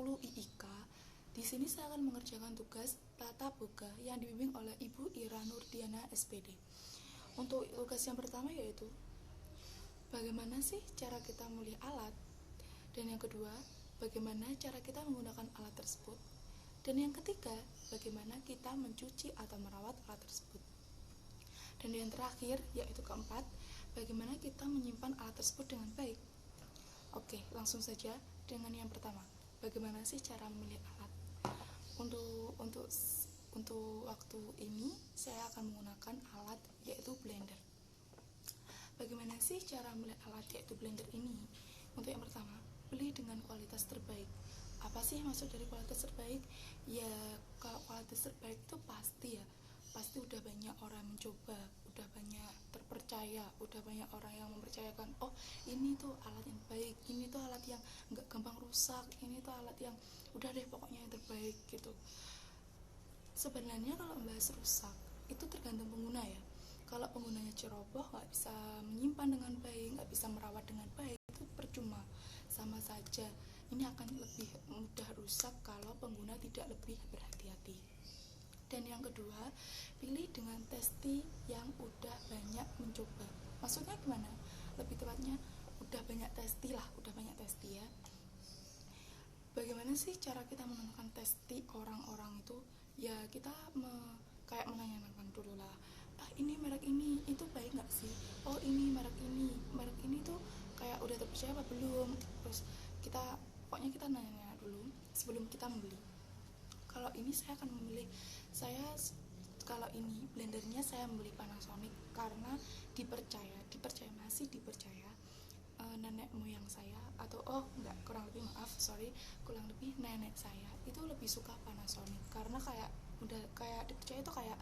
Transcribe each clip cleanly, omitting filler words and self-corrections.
10 IIK. Di sini saya akan mengerjakan tugas tata boga yang dibimbing oleh Ibu Ira Nurdiana SPD. Untuk tugas yang pertama yaitu bagaimana sih cara kita memilih alat, dan yang kedua bagaimana cara kita menggunakan alat tersebut, dan yang ketiga bagaimana kita mencuci atau merawat alat tersebut, dan yang terakhir yaitu keempat, bagaimana kita menyimpan alat tersebut dengan baik. Oke, langsung saja dengan yang pertama, bagaimana sih cara memilih alat. Untuk waktu ini saya akan menggunakan alat yaitu blender. Bagaimana sih cara memilih alat yaitu blender ini? Untuk yang pertama, beli dengan kualitas terbaik. Apa sih maksud dari kualitas terbaik? Ya, kalau kualitas terbaik itu pasti udah banyak orang mencoba, udah banyak terpercaya, udah banyak orang yang mempercayakan, oh ini tuh alat yang baik, ini tuh alat yang nggak gampang rusak, ini tuh alat yang udah deh pokoknya yang terbaik gitu. Sebenarnya kalau membahas rusak itu tergantung pengguna ya. Kalau penggunanya ceroboh, nggak bisa menyimpan dengan baik, nggak bisa merawat dengan baik, itu percuma, sama saja. Ini akan lebih mudah rusak kalau pengguna tidak lebih berhati-hati. Dan yang kedua, pilih dengan testi yang udah banyak mencoba. Maksudnya gimana? Lebih tepatnya udah banyak testi ya. Bagaimana sih cara kita menentukan testi orang-orang itu? Ya kita kayak menanyakan dulu lah. Ini merek ini itu baik nggak sih? Oh ini merek ini tuh kayak udah terpercaya apa belum? Terus pokoknya kita nanya dulu sebelum kita membeli. Kalau ini saya akan memilih, kalau ini blendernya saya membeli Panasonic karena masih dipercaya nenek moyang saya, atau kurang lebih nenek saya itu lebih suka Panasonic karena kayak dipercaya itu kayak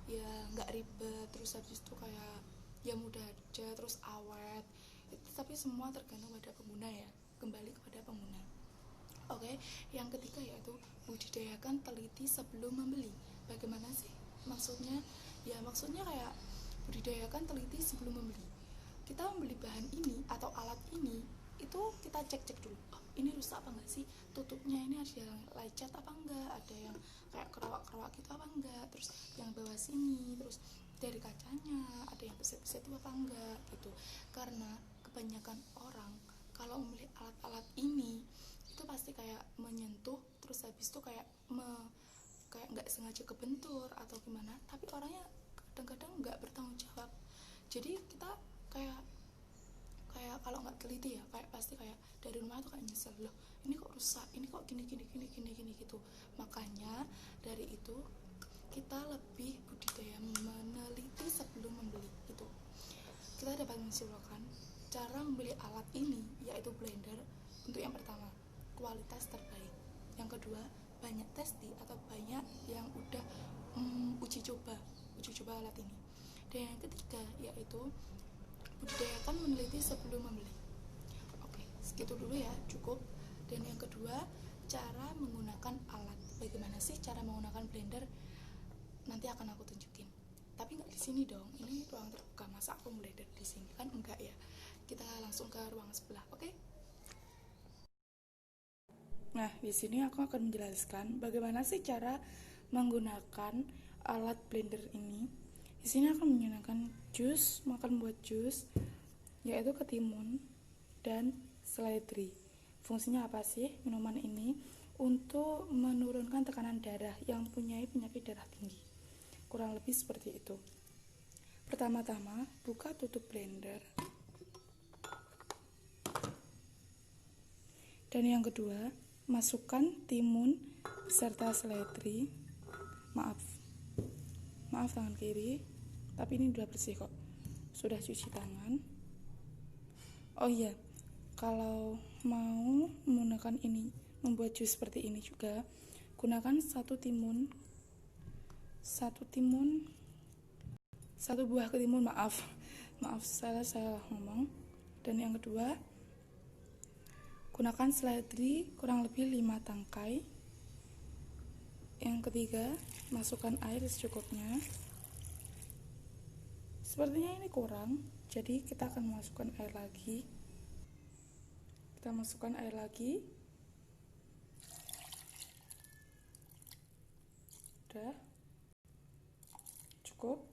ya nggak ribet, terus habis itu kayak ya mudah aja, terus awet itu, tapi semua tergantung pada pengguna ya, kembali kepada pengguna. Oke, yang ketiga yaitu budidayakan teliti sebelum membeli. Bagaimana sih maksudnya? Ya maksudnya kayak budidayakan teliti sebelum membeli. Kita membeli bahan ini atau alat ini, itu kita cek dulu. Oh, ini rusak apa enggak sih? Tutupnya ini ada yang lecet apa enggak? Ada yang kayak kerawak gitu apa enggak? Terus yang bawah sini, terus dari kacanya ada yang beset-beset itu apa enggak gitu. Karena kebanyakan orang kalau membeli alat-alat ini itu pasti kayak menyentuh, terus habis itu kayak nggak sengaja kebentur atau gimana, tapi orangnya kadang-kadang nggak bertanggung jawab. Jadi kita kayak kalau nggak teliti ya, kayak pasti kayak dari rumah tuh kayak nyesel, loh ini kok rusak, ini kok gini gitu. Makanya dari itu kita lebih budidaya meneliti sebelum membeli itu. Kita dapat menyimpulkan cara membeli alat ini yaitu blender. Untuk yang pertama, kualitas terbaik. Yang kedua, banyak testi atau banyak yang udah uji coba alat ini. Dan yang ketiga yaitu budidayakan meneliti sebelum membeli. Oke, segitu dulu ya, cukup. Dan yang kedua, cara menggunakan alat. Bagaimana sih cara menggunakan blender? Nanti akan aku tunjukin. Tapi nggak di sini dong, ini ruang terbuka, masa aku blender di sini kan enggak ya. Kita langsung ke ruang sebelah, oke? Nah, di sini aku akan menjelaskan bagaimana sih cara menggunakan alat blender ini. Di sini akan menggunakan buat jus, yaitu ketimun dan seledri. Fungsinya apa sih minuman ini? Untuk menurunkan tekanan darah yang mempunyai penyakit darah tinggi. Kurang lebih seperti itu. Pertama-tama, buka tutup blender. Dan yang kedua, masukkan timun beserta seledri. Maaf tangan kiri, tapi ini udah bersih kok. Sudah cuci tangan. Oh iya, kalau mau menggunakan ini, membuat jus seperti ini juga, gunakan satu buah ketimun, maaf saya ngomong. Dan yang kedua, gunakan seledri kurang lebih 5 tangkai. Yang ketiga, masukkan air secukupnya. Sepertinya ini kurang, jadi kita akan masukkan air lagi. Udah cukup.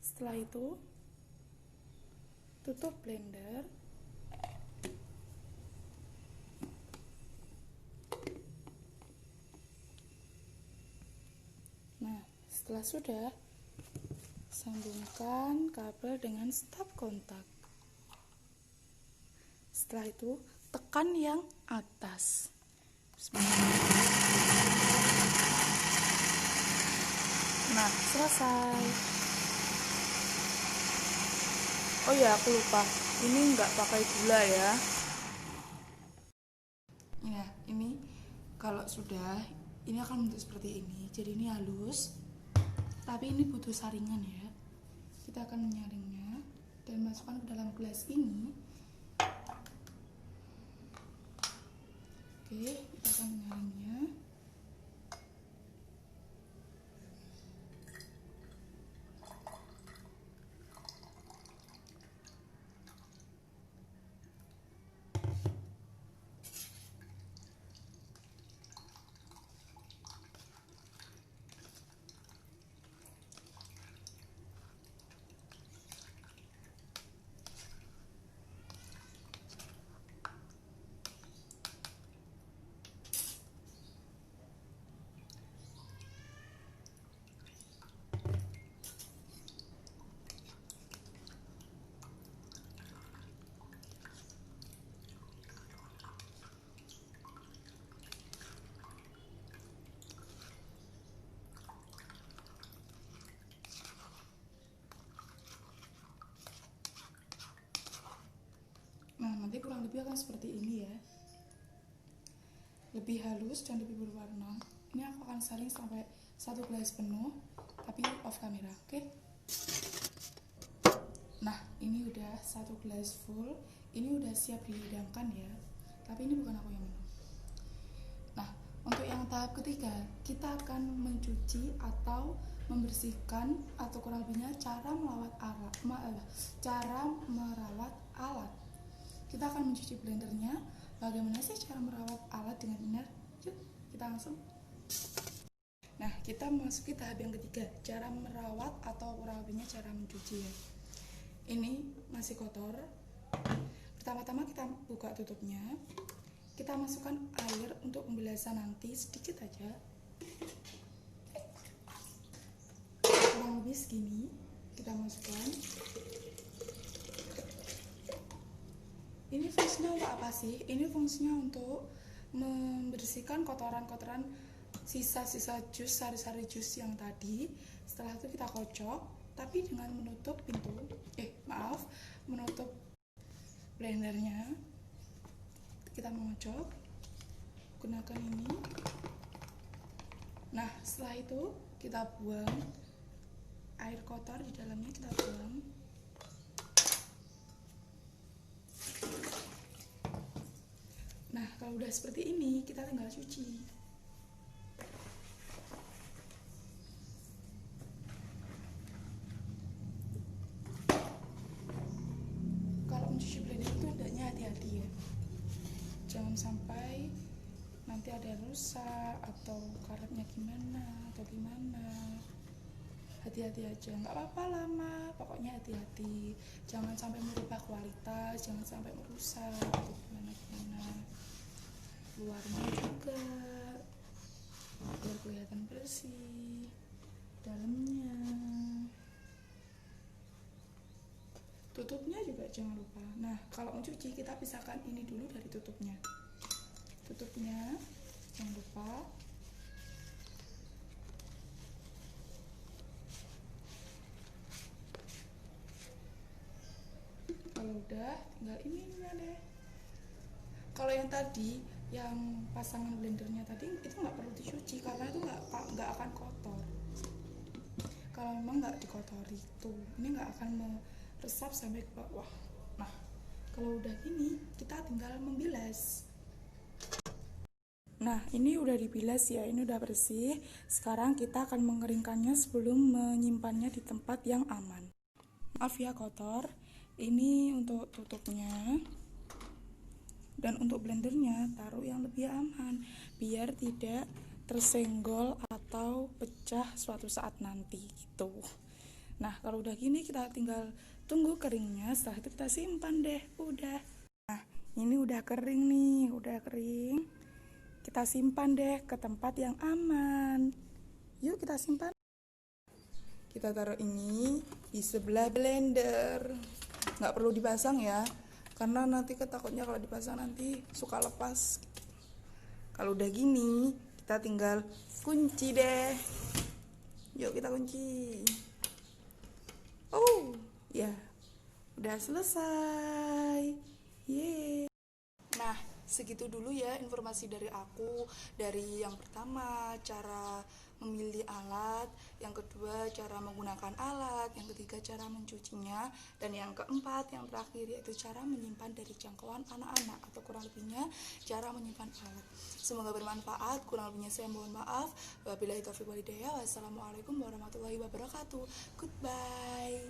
Setelah itu tutup blender. Nah, setelah sudah, sambungkan kabel dengan stop kontak. Setelah itu tekan yang atas. Nah, selesai. Oh ya, aku lupa. Ini nggak pakai gula ya. Ya, ini kalau sudah, ini akan bentuk seperti ini. Jadi ini halus. Tapi ini butuh saringan ya. Kita akan menyaringnya dan masukkan ke dalam gelas ini. Oke, kita akan menyaringnya. Nah, nanti kurang lebih akan seperti ini ya. Lebih halus dan lebih berwarna. Ini aku akan saring sampai 1 gelas penuh, tapi off kamera, oke? Nah, ini udah 1 gelas full. Ini udah siap dihidangkan ya. Tapi ini bukan aku yang minum. Nah, untuk yang tahap ketiga, kita akan mencuci atau membersihkan atau kurang lebihnya cara merawat alat. Kita akan mencuci blendernya. Bagaimana sih cara merawat alat dengan benar? Yuk, kita langsung. Nah, kita memasuki tahap yang ketiga, cara merawat atau kurang lebihnya cara mencuci ya. Ini masih kotor. Pertama-tama kita buka tutupnya. Kita masukkan air untuk pembilasan nanti sedikit aja. Kurang lebih segini kita masukkan. Ini fungsinya untuk apa sih? Ini fungsinya untuk membersihkan kotoran-kotoran sisa-sisa jus, sari-sari jus yang tadi. Setelah itu kita kocok, tapi dengan menutup menutup blendernya. Kita mengocok, gunakan ini. Nah, setelah itu kita buang air kotor di dalamnya, kita buang. Nah, kalau udah seperti ini, kita tinggal cuci. Kalau mencuci blender itu hendaknya hati-hati ya. Jangan sampai nanti ada rusak atau karetnya gimana atau gimana. Hati-hati aja, nggak apa-apa lama, pokoknya hati-hati. Jangan sampai merubah kualitas, jangan sampai merusak atau gimana-gimana. Luarnya juga biar kelihatan bersih, dalamnya. Tutupnya juga jangan lupa. Nah, kalau mencuci kita pisahkan ini dulu dari tutupnya. Tutupnya jangan lupa. Kalau udah, tinggal ininya deh. Kalau yang tadi, yang pasangan blendernya tadi itu nggak perlu dicuci karena itu nggak akan kotor. Kalau memang nggak dikotori tuh, ini nggak akan meresap sampai ke bawah. Nah, kalau udah gini, kita tinggal membilas. Nah, ini udah dibilas ya, ini udah bersih. Sekarang kita akan mengeringkannya sebelum menyimpannya di tempat yang aman. Maaf ya kotor. Ini untuk tutupnya. Dan untuk blendernya taruh yang lebih aman biar tidak tersenggol atau atau pecah suatu saat nanti gitu. Nah, kalau udah gini kita tinggal tunggu keringnya, setelah itu kita simpan deh. Udah. Nah, ini udah kering nih, udah kering. Kita simpan deh ke tempat yang aman. Yuk kita simpan. Kita taruh ini di sebelah blender. Nggak perlu dipasang ya, karena nanti ketakutnya kalau dipasang nanti suka lepas. Kalau udah gini, kita tinggal kunci deh. Yuk kita kunci. Oh, ya. Udah selesai. Yeay. Nah, segitu dulu ya informasi dari aku. Dari yang pertama, cara memilih alat, yang kedua cara menggunakan alat, yang ketiga cara mencucinya, dan yang keempat, yang terakhir yaitu cara menyimpan dari jangkauan anak-anak, atau kurang lebihnya cara menyimpan alat. Semoga bermanfaat, kurang lebihnya saya mohon maaf. Wabillahi taufiq wal hidayah. Wassalamualaikum warahmatullahi wabarakatuh. Goodbye.